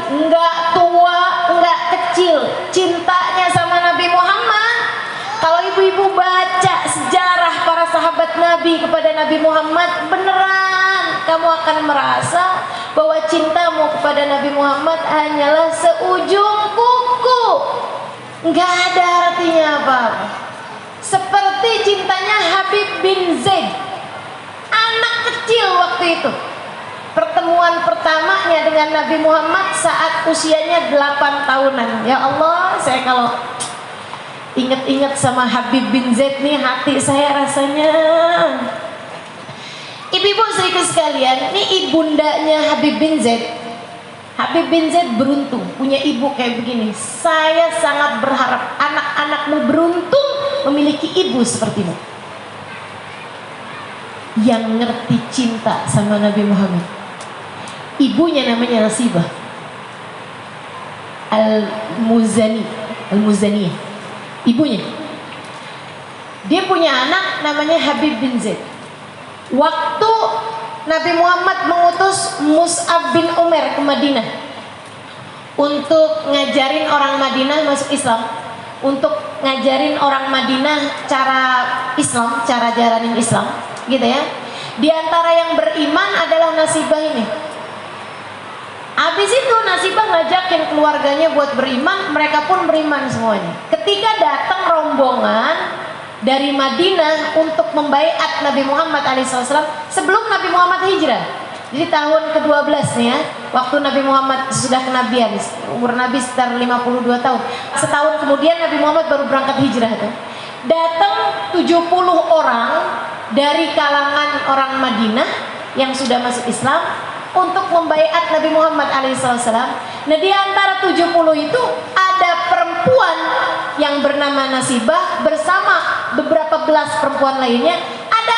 nggak tua, nggak kecil, cintanya sama Nabi Muhammad. Kalau ibu-ibu baca sejarah para sahabat Nabi kepada Nabi Muhammad, beneran kamu akan merasa bahwa cintamu kepada Nabi Muhammad hanyalah seujung kuku, nggak ada artinya apa-apa. Seperti cintanya Habib bin Zaid, anak kecil waktu itu. Pertemuan pertamanya dengan Nabi Muhammad saat usianya 8 tahunan. Ya Allah, saya kalau ingat-ingat sama Habib bin Zaid nih, hati saya rasanya. Ibu-ibu saudaraku sekalian, ini ibundanya Habib bin Zaid. Habib bin Zaid beruntung punya ibu kayak begini. Saya sangat berharap anak-anakmu beruntung memiliki ibu sepertimu, yang ngerti cinta sama Nabi Muhammad. Ibunya namanya Nasibah Al-Muzaniyah. Ibunya, dia punya anak namanya Habib bin Zaid. Waktu Nabi Muhammad mengutus Mus'ab bin Umair ke Madinah untuk ngajarin orang Madinah masuk Islam, untuk ngajarin orang Madinah cara Islam, cara jalanin Islam, gitu ya. Di antara yang beriman adalah Nasibah ini. Habis itu Nasibah ngajakin keluarganya buat beriman, mereka pun beriman semuanya. Ketika datang rombongan dari Madinah untuk membaiat Nabi Muhammad SAW sebelum Nabi Muhammad hijrah. Jadi tahun ke-12 nih ya, waktu Nabi Muhammad sudah kenabian, umur Nabi sekitar 52 tahun. Setahun kemudian Nabi Muhammad baru berangkat hijrah tuh. Datang 70 orang dari kalangan orang Madinah yang sudah masuk Islam untuk membaiat Nabi Muhammad SAW. Nah, di antara 70 itu ada perempuan yang bernama Nasibah bersama beberapa belas perempuan lainnya. Ada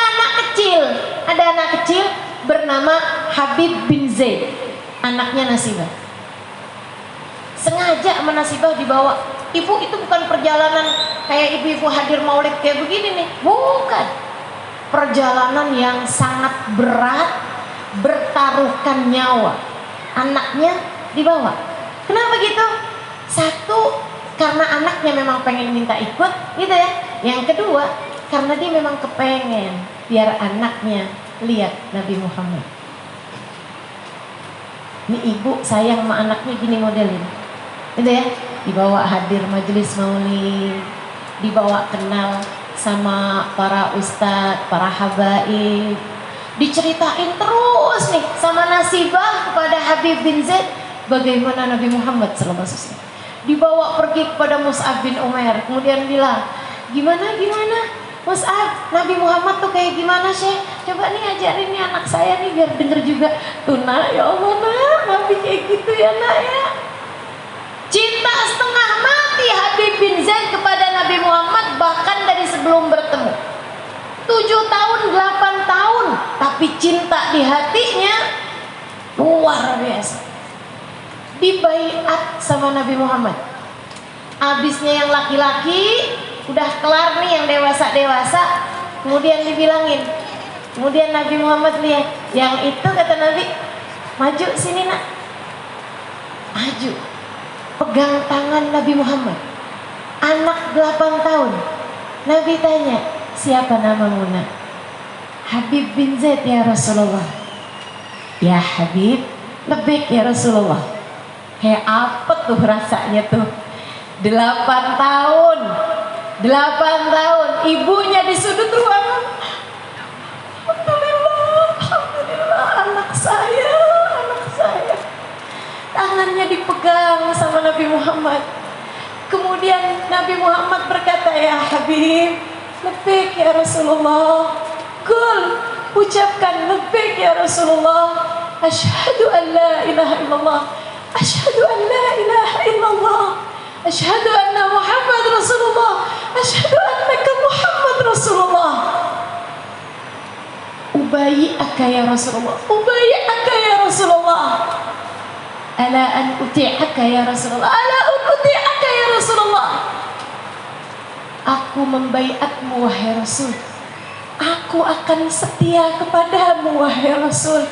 anak kecil bernama Habib bin Zaid, anaknya Nasibah. Sengaja sama Nasibah dibawa. Ibu, itu bukan perjalanan kayak ibu-ibu hadir maulid kayak begini nih, bukan. Perjalanan yang sangat berat, bertaruhkan nyawa. Anaknya dibawa. Kenapa gitu? Satu, karena anaknya memang pengen minta ikut, gitu ya. Yang kedua, karena dia memang kepengen biar anaknya lihat Nabi Muhammad. Ini ibu sayang sama anaknya gini modelin, gitu ya. Dibawa hadir majelis maulid, dibawa kenal sama para ustadz, para habaib, diceritain terus nih sama Nasibah kepada Habib bin Zaid bagaimana Nabi Muhammad SAW. Dibawa pergi kepada Mus'ab bin Umair, kemudian bilang, gimana Mus'ab, Nabi Muhammad tuh kayak gimana sih? Coba nih ajarin nih anak saya nih biar denger juga. Tuh nak, ya Allah nak, Nabi kayak gitu ya nak ya. Cinta setengah mati Habib bin Zaid kepada Nabi Muhammad bahkan dari sebelum bertemu. 7 tahun, 8 tahun, tapi cinta di hatinya luar biasa. Dibaiat sama Nabi Muhammad. Abisnya yang laki-laki udah kelar nih, yang dewasa-dewasa, kemudian dibilangin. Kemudian Nabi Muhammad lihat, yang itu kata Nabi, maju sini nak. Maju, pegang tangan Nabi Muhammad. Anak 8 tahun. Nabi tanya, siapa namamu nak? Habib bin Zaid ya Rasulullah. Ya Habib, lebih ya Rasulullah. Kayak apa tuh rasanya tuh? 8 tahun, ibunya di sudut ruangan. Alhamdulillah, anak saya. Tangannya dipegang sama Nabi Muhammad. Kemudian Nabi Muhammad berkata, ya Habib, lebih ya Rasulullah. Kul, ucapkan lebih ya Rasulullah. Asyhadu an la ilaha illallah. Asyhadu an la ilaha illallah. Asyhadu anna Muhammad Rasulullah. Asyhadu annaka Muhammad Rasulullah. Ubayyi'aka ya Rasulullah. Ubayyi'aka ya Rasulullah. Ala an uti'aka ya Rasulullah. Ala an uti'aka ya Rasulullah. Aku membaiatmu wahai Rasul. Aku akan setia kepadamu wahai Rasul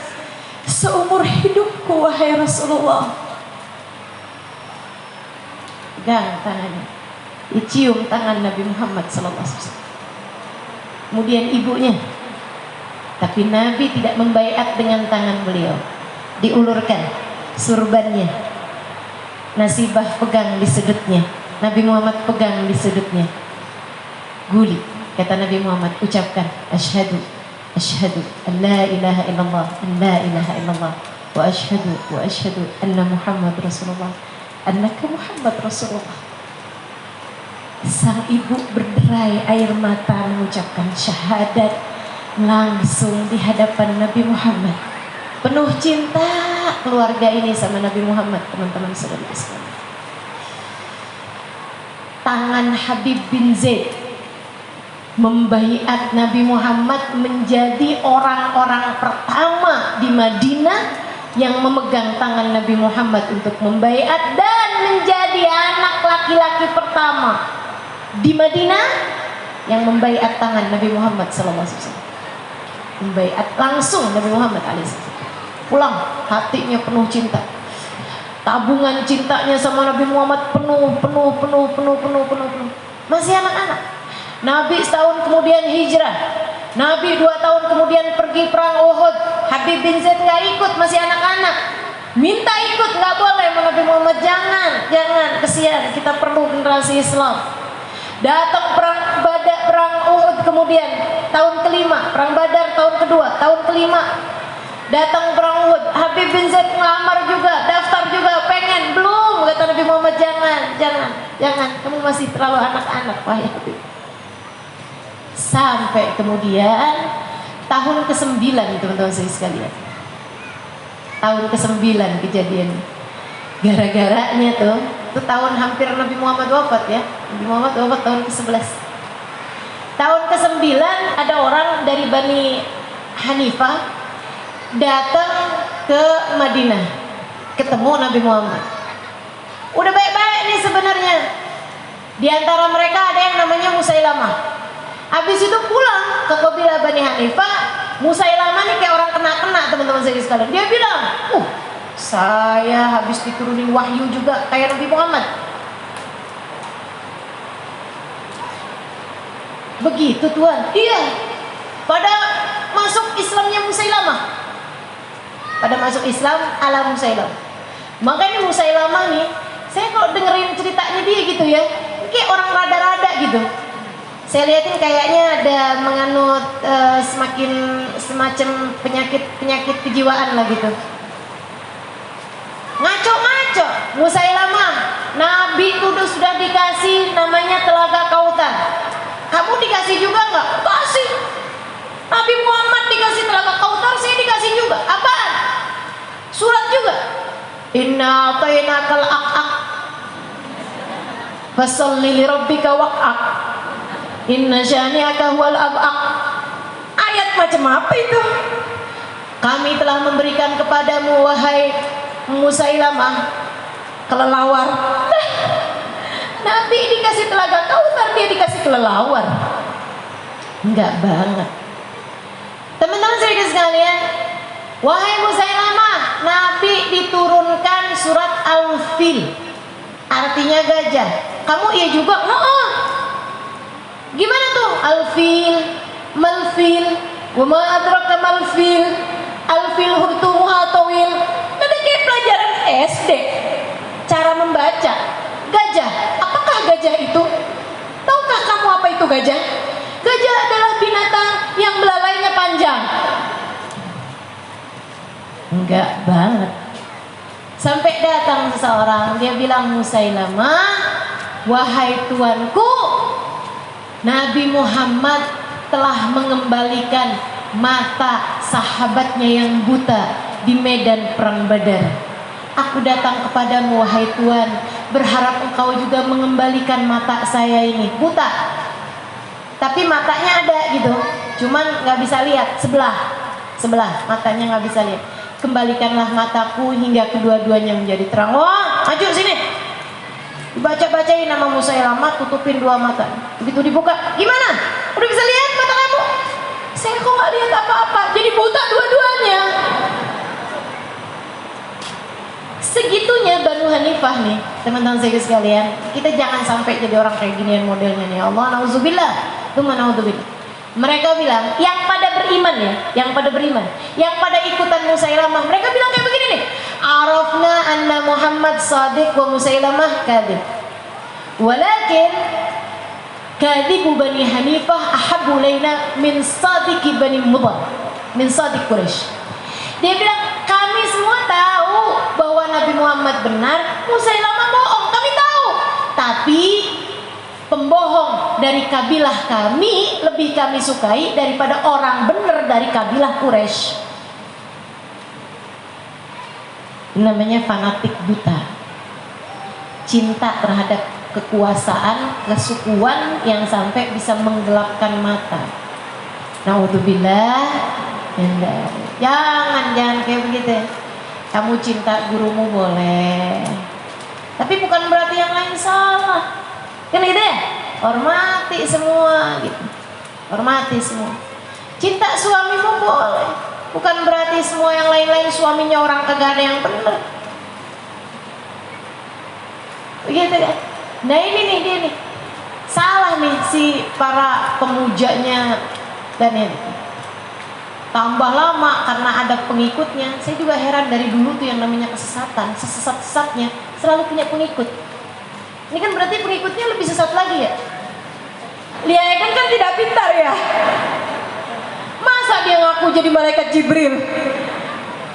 seumur hidupku wahai Rasulullah. pegang tangannya, dicium tangan Nabi Muhammad SAW. Kemudian ibunya, tapi Nabi tidak membaiat dengan tangan beliau. Diulurkan surbannya, Nasibah pegang di sudutnya, Nabi Muhammad pegang di sudutnya. Guli, kata Nabi Muhammad, ucapkan asyhadu an la ilaha illallah, an la ilaha illallah, wa asyhadu anna Muhammad Rasulullah, annaka Muhammad Rasulullah. Sang ibu berderai air mata mengucapkan syahadat langsung di hadapan Nabi Muhammad. Penuh cinta keluarga ini sama Nabi Muhammad, teman-teman saudara sekalian. Tangan Habib bin Zaid membaiat Nabi Muhammad menjadi orang-orang pertama di Madinah yang memegang tangan Nabi Muhammad untuk membaiat, dan menjadi anak laki-laki pertama di Madinah yang membaiat tangan Nabi Muhammad SAW. Membaiat langsung Nabi Muhammad SAW. Pulang hatinya penuh cinta. Tabungan cintanya sama Nabi Muhammad penuh. Masih anak-anak. Nabi setahun kemudian hijrah. Nabi 2 tahun kemudian pergi perang Uhud. Habib bin Zaid nggak ikut, masih anak-anak. Minta ikut, nggak boleh. Nabi Muhammad jangan, kesian, kita perlu generasi Islam. Datang perang Badar, perang Uhud kemudian tahun kelima, perang Badar tahun kedua, tahun kelima. Datang perang Uhud, Habib bin Zaid ngelamar juga, daftar juga, pengen, belum, kata Nabi Muhammad jangan, kamu masih terlalu anak-anak, wahai Habib. Sampai kemudian tahun ke-9, teman-teman sekalian. Tahun ke-9 kejadian. Gara-garanya itu tahun hampir Nabi Muhammad wafat ya. Nabi Muhammad wafat tahun ke-11. Tahun ke-9 ada orang dari Bani Hanifah datang ke Madinah, ketemu Nabi Muhammad. Udah baik-baik nih sebenarnya. Di antara mereka ada yang namanya Musailamah. Habis itu pulang ke kabilah Bani Hanifah. Musailamah nih kayak orang kena-kena, teman-teman saya sekalian. Dia bilang, saya habis diturunin wahyu juga kayak Nabi Muhammad. Begitu Tuhan? Iya. Pada masuk Islamnya Musailamah. Pada masuk Islam ala Musailamah. Makanya Musailamah nih, saya kalau dengerin ceritanya dia gitu ya, kayak orang rada-rada gitu. Saya lihatin kayaknya ada menganut semacam penyakit kejiwaan lah gitu. Ngaco-ngaco. Musailamah, Nabi itu sudah dikasih namanya Telaga Kautsar. Kamu dikasih juga nggak? Kasih. Nabi Muhammad dikasih Telaga Kautsar, saya dikasih juga. Apaan? Surat juga. Inna atainakal aqaq fasholli li rabbika waqaq inna syani'aka huwal abaq. Ayat macam apa itu? Kami telah memberikan kepadamu wahai Musailamah kelelawar. Nabi dikasih Telaga Kautsar, dia dikasih kelelawar. Enggak banget. Teman-teman saya sekalian, wahai Musailamah, Nabi diturunkan surat Al-Fil, artinya gajah. Kamu iya juga? Gimana tuh? Al-Fil, Mal-Fil, wa ma adraka Mal-Fil, Al-Fil hurtumuha tawil. Ada kayak pelajaran SD, cara membaca. Gajah, apakah gajah itu? Tahukah kamu apa itu gajah? Gajah adalah binatang yang belalainya panjang. Enggak banget. Sampai datang seseorang, dia bilang, Musailamah, wahai tuanku, Nabi Muhammad telah mengembalikan mata sahabatnya yang buta di medan perang Badar. Aku datang kepadamu wahai Tuhan, berharap engkau juga mengembalikan mata saya ini buta, tapi matanya ada gitu, cuman nggak bisa lihat, sebelah matanya nggak bisa lihat. Kembalikanlah mataku hingga kedua-duanya menjadi terang. Wah, maju sini. Dibaca-bacain nama Musailamah, tutupin 2 mata. Begitu dibuka, gimana? Udah bisa lihat mata kamu? Saya kok nggak lihat apa-apa, jadi buta dua-duanya. Segitunya Banu Hanifah nih, teman-teman saya sekalian. Kita jangan sampai jadi orang kayak ginian modelnya nih. Allah nauzubillah. Tsumma nauzubillah. Mereka bilang, yang pada beriman ya, yang pada beriman, yang pada ikutan Musailamah, mereka bilang kayak begini nih. Arafna anna Muhammad sadiq wa Musailamah kadhib. Walakin kadhibu Bani Hanifah ahabbu ilaina min sadiqi Bani Mudhar, min sadiq Quraisy. Dia bilang, kami semua tahu bahwa Nabi Muhammad benar, Musailamah bohong, kami tahu. Tapi pembohong dari kabilah kami lebih kami sukai daripada orang benar dari kabilah Quraisy. Namanya fanatik buta, cinta terhadap kekuasaan, kesukuan yang sampai bisa menggelapkan mata. Naudzubillah. Jangan kayak begitu. Kamu cinta gurumu boleh, tapi bukan berarti yang lain salah. Kan gitu ya? Hormati semua gitu. Hormati semua. Cinta suamimu boleh, bukan berarti semua yang lain-lain suaminya orang kagak ada yang benar. Begitu kan? Nah ini nih dia nih. Salah nih si para pemujanya dan ini. Tambah lama karena ada pengikutnya. Saya juga heran dari dulu tuh yang namanya kesesatan, sesat-sesatnya selalu punya pengikut. Ini kan berarti pengikutnya lebih sesat lagi ya. Lihat kan tidak pintar ya. Masa dia ngaku jadi malaikat Jibril?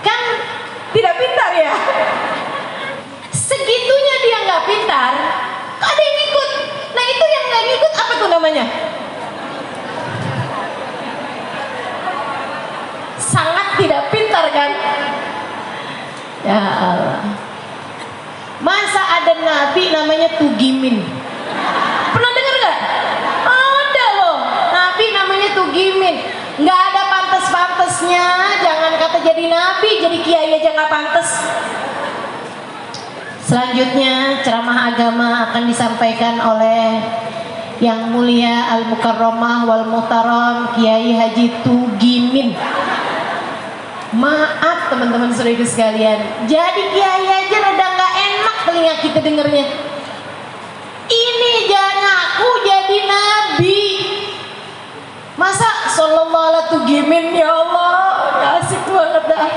Kan tidak pintar ya. Segitunya dia nggak pintar, ada yang ikut. Nah itu yang nggak ngikut apa tuh namanya? Sangat tidak pintar kan? Ya Allah. Masa ada nabi namanya Tugimin? Pernah dengar gak? Ada loh, nabi namanya Tugimin. Nggak ada pantes-pantesnya. Jangan kata jadi nabi, jadi kiai aja nggak pantes. Selanjutnya ceramah agama akan disampaikan oleh yang mulia Al-Mukarramah wal Muhtaram Kiai Haji Tugimin. Maaf teman-teman saudara sekalian, jadi kiai aja rada nggak enak telinga kita dengernya. Ini jangan ngaku jadi nabi. Masa sallallahu alaihi Tugimin, ya Allah, ya asik banget dah.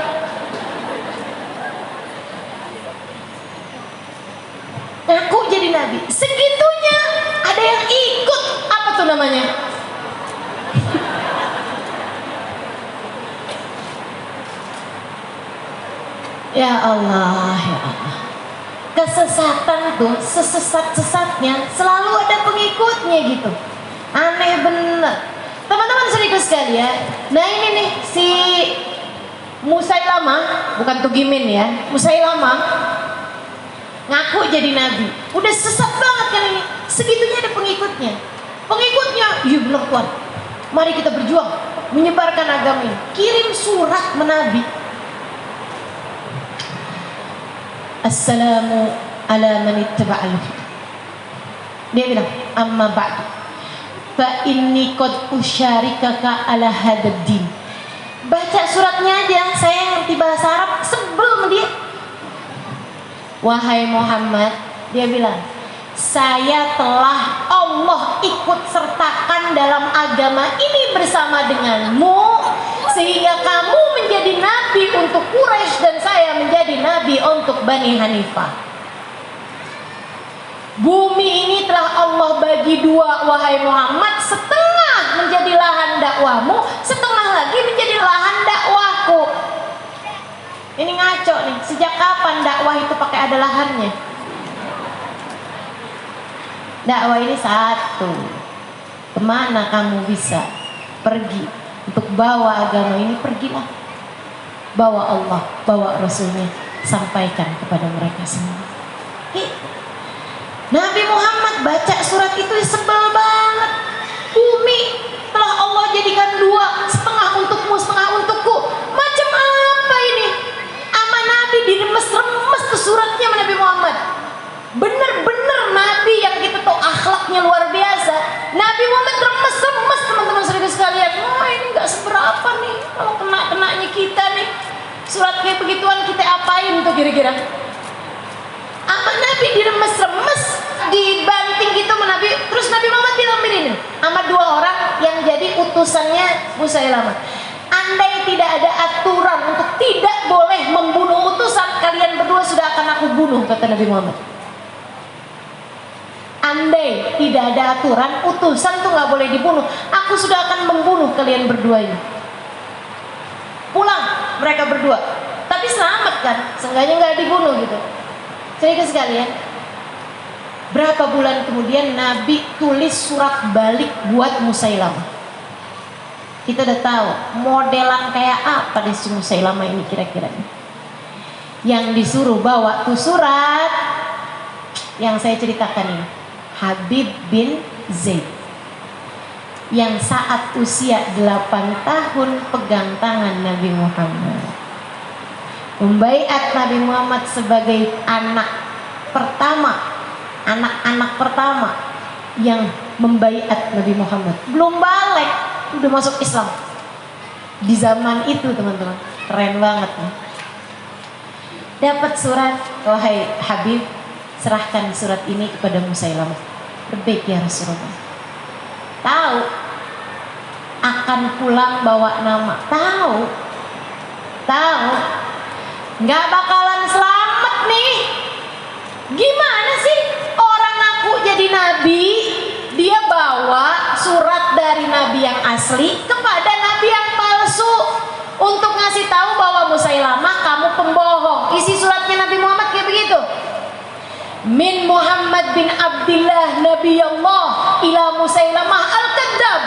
Ngaku jadi nabi, segitunya ada yang ikut. Apa tuh namanya? Ya Allah, ya Allah. Kesesatan tuh sesesat-sesatnya selalu ada pengikutnya gitu. Aneh bener. Teman-teman sekaligus sekalian. Nah ini nih si Musailamah, bukan Tugimin ya, Musailamah ngaku jadi nabi. Udah sesat banget kan ini. Segitunya ada pengikutnya. Pengikutnya, iya bener Tuhan. Mari kita berjuang menyebarkan agama ini. Kirim surat menabi. Assalamu ala man ittaba'al huda. Dia bilang, amma ba'du fa inni qad usyarikaka ala hadad din. Baca suratnya aja, saya ngerti bahasa Arab, sebel sama dia. Wahai Muhammad, dia bilang, saya telah Allah ikut sertakan dalam agama ini bersama denganmu, sehingga kamu menjadi nabi untuk Quraisy dan saya menjadi nabi untuk Bani Hanifah. Bumi ini telah Allah bagi dua, wahai Muhammad, setengah menjadi lahan dakwahmu, setengah lagi menjadi lahan dakwahku. Ini ngaco nih, sejak kapan dakwah itu pakai ada lahannya? Dakwah ini satu. Kemana kamu bisa pergi untuk bawa agama ini, pergilah. Bawa Allah, bawa Rasulnya, sampaikan kepada mereka semua. Nabi Muhammad baca surat itu sebel banget. Bumi telah Allah jadikan dua, setengah untukmu, setengah untukku. Macam apa ini? Ama Nabi diremes-remes ke suratnya Nabi Muhammad. Bener-bener Nabi yang kita tahu akhlaknya luar biasa. Nabi Muhammad remes-remes teman-teman saudara sekalian. Wah ini gak seberapa nih kalau kena-kenanya kita nih. Surat kayak begituan kita apain tuh kira-kira? dibanting gitu sama Nabi. Terus Nabi Muhammad bilang begini sama dua orang yang jadi utusannya Musailamah, andai tidak ada aturan untuk tidak boleh membunuh utusan, kalian berdua sudah akan aku bunuh, kata Nabi Muhammad. Andai tidak ada aturan, utusan tuh nggak boleh dibunuh, aku sudah akan membunuh kalian berdua ini. Pulang mereka berdua, tapi selamat kan, seenggaknya nggak dibunuh gitu. Saudara sekalian, berapa bulan kemudian Nabi tulis surat balik buat Musailamah. Kita udah tahu modelan kayak apa deh si Musailamah ini kira-kira. Yang disuruh bawa tuh surat yang saya ceritakan ini, Habib bin Zaid, yang saat usia 8 tahun pegang tangan Nabi Muhammad, membaiat Nabi Muhammad sebagai anak pertama yang membaiat Nabi Muhammad. Belum balik udah masuk Islam di zaman itu, teman-teman. Keren banget nih. Dapat surat, wahai Habib, serahkan surat ini kepada Musailamah. Berbaik ya Rasulullah. Tahu akan pulang bawa nama, tahu nggak bakalan selamat nih. Gimana sih orang ngaku jadi nabi, dia bawa surat dari nabi yang asli kepada nabi yang palsu untuk ngasih tahu bahwa Musailamah kamu pembohong. Isi suratnya Nabi Muhammad kayak begitu. Min Muhammad bin Abdullah Nabi Allah ila Musailamah al-Kadzab.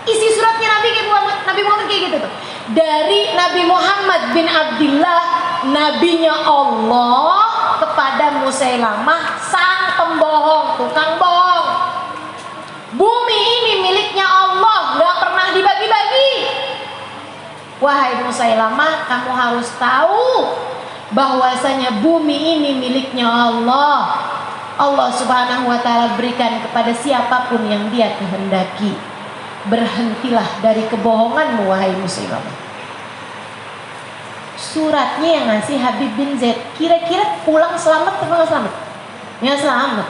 Isi suratnya Nabi Muhammad kayak gitu tuh. Dari Nabi Muhammad bin Abdullah, nabinya Allah, kepada Musailamah sang pembohong, tukang bohong. Bumi ini miliknya Allah, gak pernah dibagi-bagi. Wahai Musailamah, kamu harus tahu bahwasanya bumi ini miliknya Allah. Allah Subhanahu wa ta'ala berikan kepada siapapun yang dia kehendaki. Berhentilah dari kebohonganmu, wahai Musailamah. Suratnya yang ngasih Habib bin Zaid. Kira-kira pulang selamat atau nggak selamat? Nggak selamat.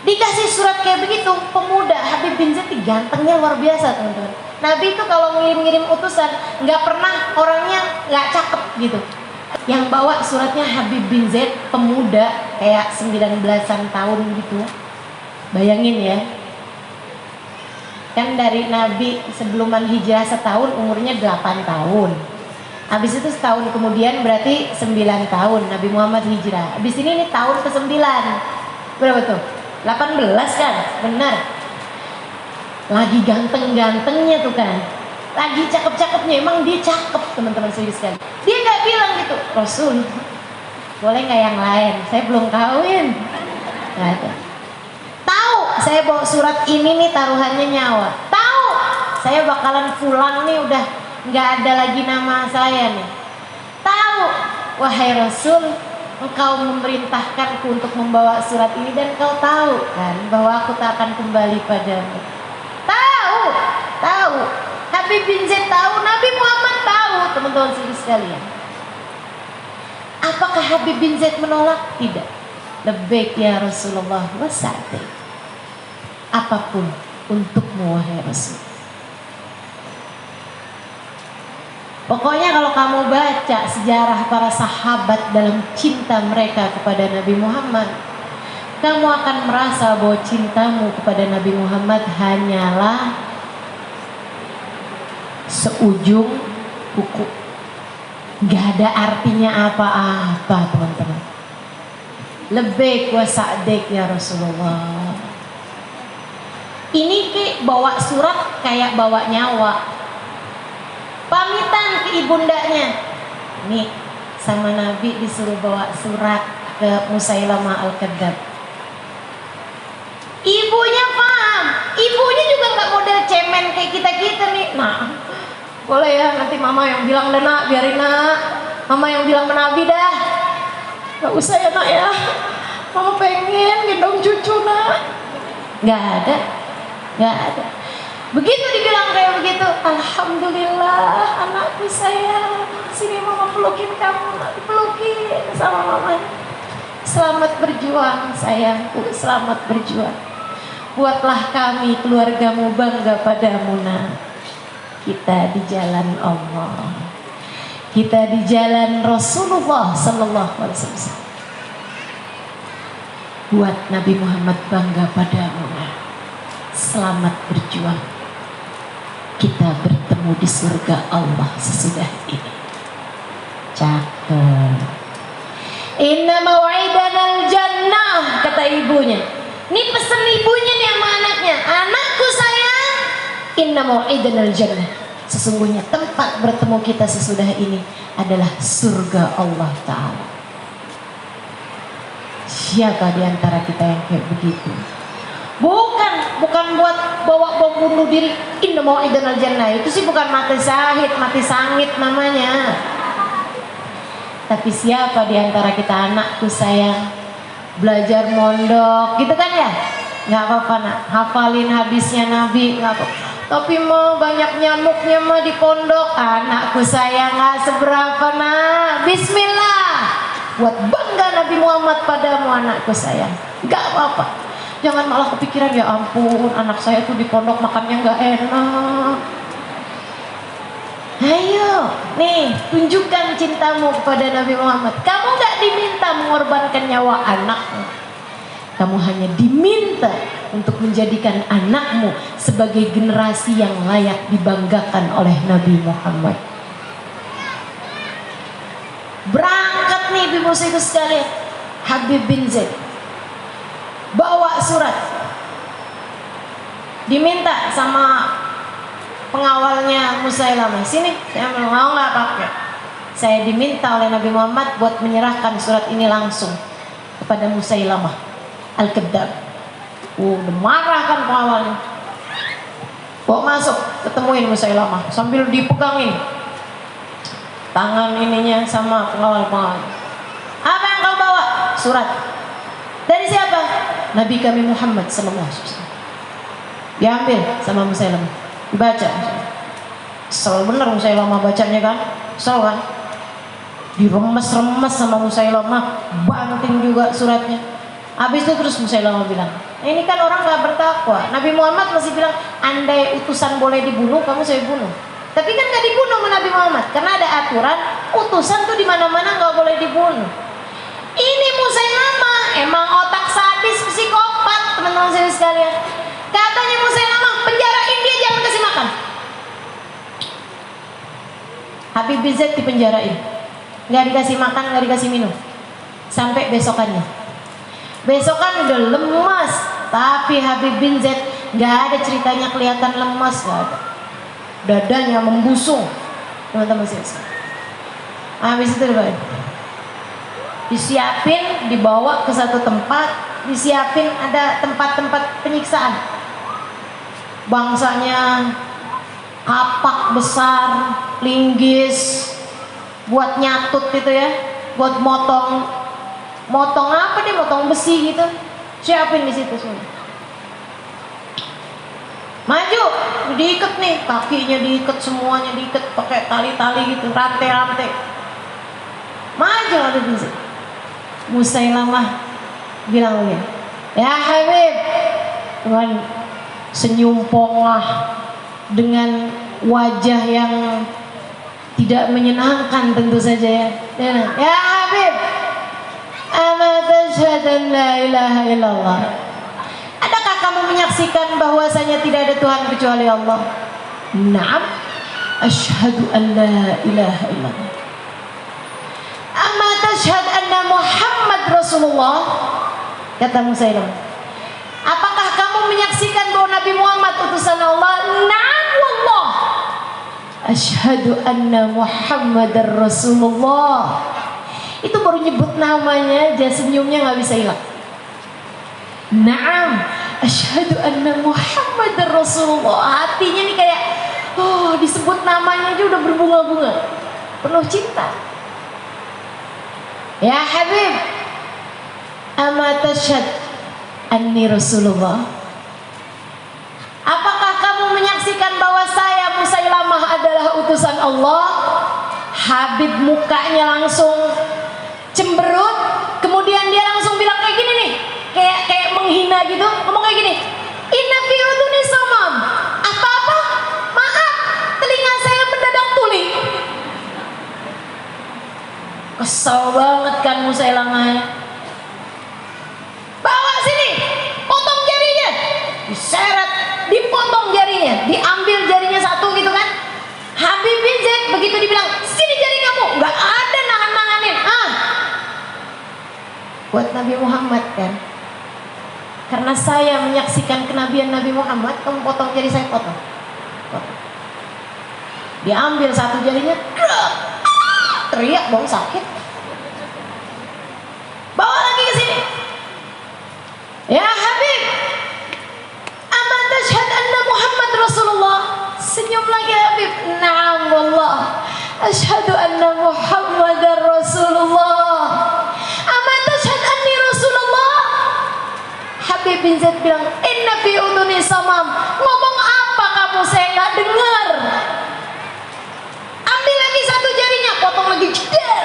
Dikasih surat kayak begitu, pemuda Habib bin Zaid gantengnya luar biasa, teman-teman. Nabi itu kalau ngirim-ngirim utusan nggak pernah orangnya nggak cakep gitu. Yang bawa suratnya Habib bin Zaid, pemuda kayak 19-an tahun gitu. Bayangin ya, kan dari Nabi sebelum hijrah setahun umurnya 8 tahun. Habis itu setahun kemudian berarti 9 tahun Nabi Muhammad hijrah. Habis ini tahun ke-9. Berapa tuh? 18 kan? Benar. Lagi ganteng-gantengnya tuh kan. Lagi cakep-cakepnya. Emang dia cakep, teman-teman sekalian. Dia gak bilang gitu, Rasul, boleh gak yang lain? Saya belum kawin. Gak ada. Tahu saya bawa surat ini nih taruhannya nyawa. Tahu saya bakalan pulang nih udah nggak ada lagi nama saya nih. Tahu, wahai Rasul, engkau memerintahkanku untuk membawa surat ini dan kau tahu kan bahwa aku tak akan kembali padamu. Tahu. Habib bin Zaid tahu, Nabi Muhammad tahu, teman-teman sekalian. Apakah Habib bin Zaid menolak? Tidak. Labbaik ya Rasulullah wa sa'daik. Apapun untukmu wahai Rasul. Pokoknya kalau kamu baca sejarah para sahabat dalam cinta mereka kepada Nabi Muhammad, kamu akan merasa bahwa cintamu kepada Nabi Muhammad hanyalah seujung kuku. Gak ada artinya apa-apa, teman-teman. Labbaik wa sa'daik ya Rasulullah. Ini kayak bawa surat kayak bawa nyawa. Pamitan ke ibundanya. Nih, sama Nabi disuruh bawa surat ke Musailamah al-Kadzab. Ibunya paham. Ibunya juga gak model cemen kayak kita-kita nih. Nah, boleh ya nanti mama yang bilang dah nak, biarin nak. Mama yang bilang ke Nabi dah. Gak usah ya nak ya. Mama pengen gendong cucu nak. Gak ada. Begitu dibilang kayak begitu, alhamdulillah anakku sayang, sini mama pelukin kamu, pelukin sama mama. selamat berjuang sayangku, selamat berjuang. Buatlah kami keluargamu bangga padamu nak. Kita di jalan Allah, kita di jalan Rasulullah Sallallahu Alaihi Wasallam. Buat Nabi Muhammad bangga padamu nak. Selamat berjuang. Kita bertemu di surga Allah sesudah ini. Cakep. Inna mau'idana al-jannah, kata ibunya. Ini pesan ibunya nih sama anaknya. Anakku sayang, inna mau'idana al-jannah. Sesungguhnya tempat bertemu kita sesudah ini adalah surga Allah Ta'ala. Siapa di antara kita yang kayak begitu? Bukan buat bawa bom bunuh diri. Inna mau'idana al-jannah itu sih bukan mati syahid, mati sangit namanya. Tapi siapa di antara kita, anakku sayang, belajar mondok gitu kan ya, nggak apa-apa nak, hafalin hadisnya Nabi nggak apa. Tapi mau banyak nyamuknya mah di pondok, anakku sayang nggak seberapa nak. Bismillah, buat bangga Nabi Muhammad padamu anakku sayang, nggak apa-apa. Jangan malah kepikiran ya ampun anak saya tuh di pondok makannya nggak enak. Ayo, nih tunjukkan cintamu kepada Nabi Muhammad. Kamu gak diminta mengorbankan nyawa anakmu. Kamu hanya diminta untuk menjadikan anakmu sebagai generasi yang layak dibanggakan oleh Nabi Muhammad. Berangkat nih ibu-ibu sekalian, Habib bin Zaid bawa surat, diminta sama pengawalnya Musailamah, sini saya mau nggak pakai. Saya diminta oleh Nabi Muhammad buat menyerahkan surat ini langsung kepada Musailamah Al-Kadzdzab. Udah marah kan pengawalnya. Bawa masuk, ketemuin Musailamah sambil dipegangin tangan ininya sama pengawal-pengawal. Apa yang kau bawa? Surat. Dari siapa? Nabi kami Muhammad sallallahu alaihi wasallam. Diambil sama Musailamah. Baca, kesel bener Musailamah bacanya kan, kesel kan, diremes-remes sama Musailamah, banting juga suratnya. Habis itu terus Musailamah bilang, ini kan orang gak bertakwa. Nabi Muhammad masih bilang, andai utusan boleh dibunuh, kamu saya bunuh. Tapi kan gak dibunuh sama Nabi Muhammad, karena ada aturan utusan tuh dimana-mana gak boleh dibunuh. Ini Musailamah emang otak sadis, psikopat teman-teman saya sekalian. Katanya Musailamah penjarain dia, jangan kasih makan. Habib bin Zaid dipenjarain, nggak dikasih makan, nggak dikasih minum, sampai besokannya. Besokan udah lemas, tapi Habib bin Zaid nggak ada ceritanya kelihatan lemas, nggak ada. Dadanya membusung, teman-teman saya. Habis itu disiapin, dibawa ke satu tempat, disiapin ada tempat-tempat penyiksaan. Bangsanya kapak besar, linggis, buat nyatut gitu ya, buat motong apa deh, motong besi gitu, siapin di situ semua. Maju, diikat nih, kakinya diikat, semuanya diikat pakai tali-tali gitu, rantai-rantai. Maju ada di situ. Musailamah bilang begini, ya Habib, dengan senyum pongah, dengan wajah yang tidak menyenangkan tentu saja ya. Ya Habib, ama tashhadu an la ilaha illallah. Adakah kamu menyaksikan bahwasanya tidak ada Tuhan kecuali Allah? Naam, asyhadu an la ilaha illallah. Ama tashhadu anna Muhammad Rasulullah? Kata Musailamah, apakah kamu menyaksikan bahwa Nabi Muhammad utusan Allah? Naam wallah, asyhadu anna Muhammadar Rasulullah. Itu baru nyebut namanya aja senyumnya nggak bisa hilang. Naam, asyhadu anna Muhammadar Rasulullah. Hatinya nih kayak, oh disebut namanya aja udah berbunga-bunga, penuh cinta. Ya Habib, ama tashhad anni Rasulullah? Apakah kamu menyaksikan bahwa saya Musailamah adalah utusan Allah? Habib mukanya langsung cemberut, kemudian dia langsung Madinah gitu, ngomong kayak gini, inna fi udhuni samam. Apa-apa? Maaf, telinga saya mendadak tuli. Kesel banget kan Musailamah. Bawa sini, potong jarinya. Diseret, dipotong jarinya, diambil jarinya satu gitu kan. Habib bin Zaid begitu dibilang, sini jari kamu, nggak ada nangan-nanganin. Buat Nabi Muhammad kan, karena saya menyaksikan kenabian Nabi Muhammad, kamu potong jari saya, potong. Diambil satu jarinya, teriak dong, sakit. Bawa lagi ke sini. Ya Habib, amma tashhad anna Muhammad Rasulullah? Senyum lagi Habib. Na'am wallah, ashhadu anna Muhammadar Rasulullah. Amma tashhad anni Rasulullah? Habib bin Zaid bilang, inna fi udhuni samam. Ngomong apa kamu, saya nggak dengar. Ambil lagi satu jarinya, potong lagi, jeder.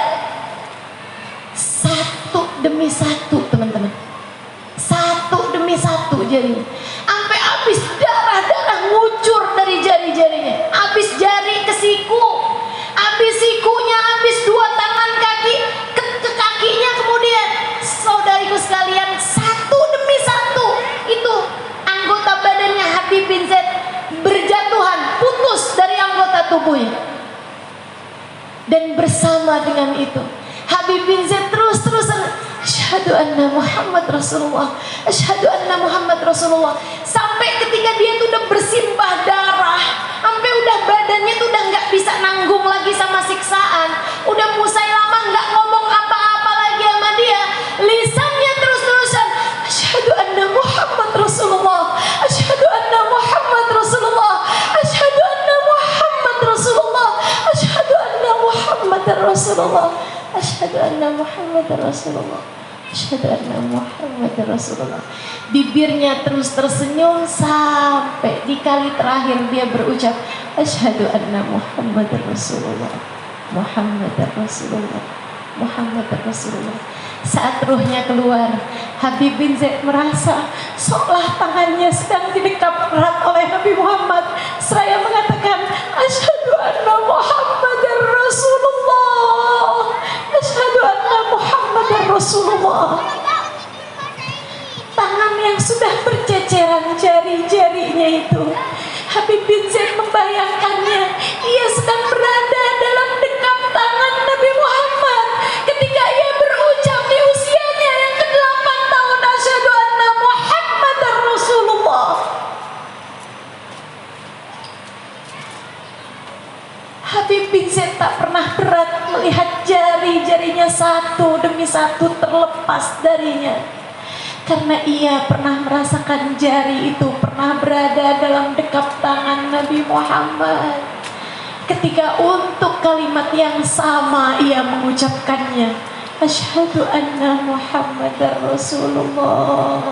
Satu demi satu teman-teman, satu demi satu jarinya, sampai habis darah ngucur dari jari-jarinya, habis jari ke siku, habis sikunya, habis dua tangan kaki ke kakinya. Kemudian saudariku sekalian, satu demi satu itu anggota badannya Habib bin Zaid berjatuhan, putus dari anggota tubuhnya. Dan bersama dengan itu Habib bin Zaid terus-terusan asyhadu anna Muhammad Rasulullah, asyhadu anna Muhammad Rasulullah, sampai ketika dia tuh udah bersimbah darah, sampai udah badannya tuh udah nggak bisa nanggung lagi sama siksaan, udah Musailamah nggak ngomong apa-apa lagi sama dia, lisannya terus-terusan asyhadu anna Muhammad Rasulullah, asyhadu anna Muhammad Rasulullah, asyhadu anna Muhammad Rasulullah, asyhadu anna Muhammad Rasulullah, asyhadu anna Muhammad Rasulullah, asyhadu anna Muhammad Rasulullah. Bibirnya terus tersenyum sampai di kali terakhir dia berucap asyhadu anna Muhammad Rasulullah, Muhammad Rasulullah, Muhammad Rasulullah. Saat ruhnya keluar, Habib bin Zaid merasa seolah tangannya sedang didekap erat oleh Nabi Muhammad. Seraya mengatakan asyhadu anna Muhammad Rasulullah, asyhadu anna Muhammad Rasulullah. Tangan yang sudah berceceran jari-jarinya itu, Habib bin Zaid membayangkannya, ia sedang berada dalam dekap tangan Nabi Muhammad ketika ia berucap di usianya yang ke-8 tahun, asyhadu anna Muhammad Rasulullah. Habib bin Zaid tak pernah berat melihat jari-jarinya satu demi satu terlepas darinya, karena ia pernah merasakan jari itu pernah berada dalam dekap tangan Nabi Muhammad ketika untuk kalimat yang sama ia mengucapkannya, asyhadu anna Muhammadar Rasulullah.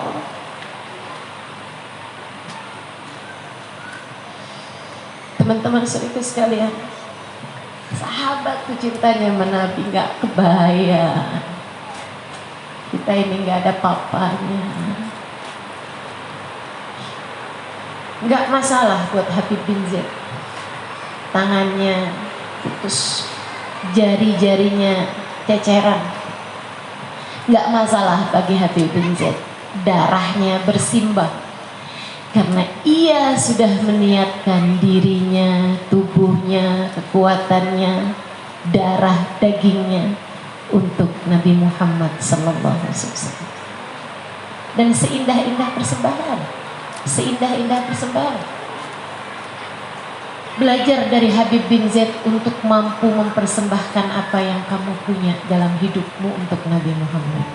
Teman-teman saudaraku sekalian, sahabat tuh cintanya sama Nabi nggak kebayang. Kita ini nggak ada papanya. Nggak masalah buat Habib bin Zaid, tangannya putus, jari-jarinya ceceran. Nggak masalah bagi Habib bin Zaid, darahnya bersimbah, karena ia sudah meniatkan dirinya, tubuhnya, kekuatannya, darah dagingnya untuk Nabi Muhammad sallallahu alaihi wasallam. Dan seindah-indah persembahan, seindah-indah persembahan. Belajar dari Habib bin Zaid untuk mampu mempersembahkan apa yang kamu punya dalam hidupmu untuk Nabi Muhammad.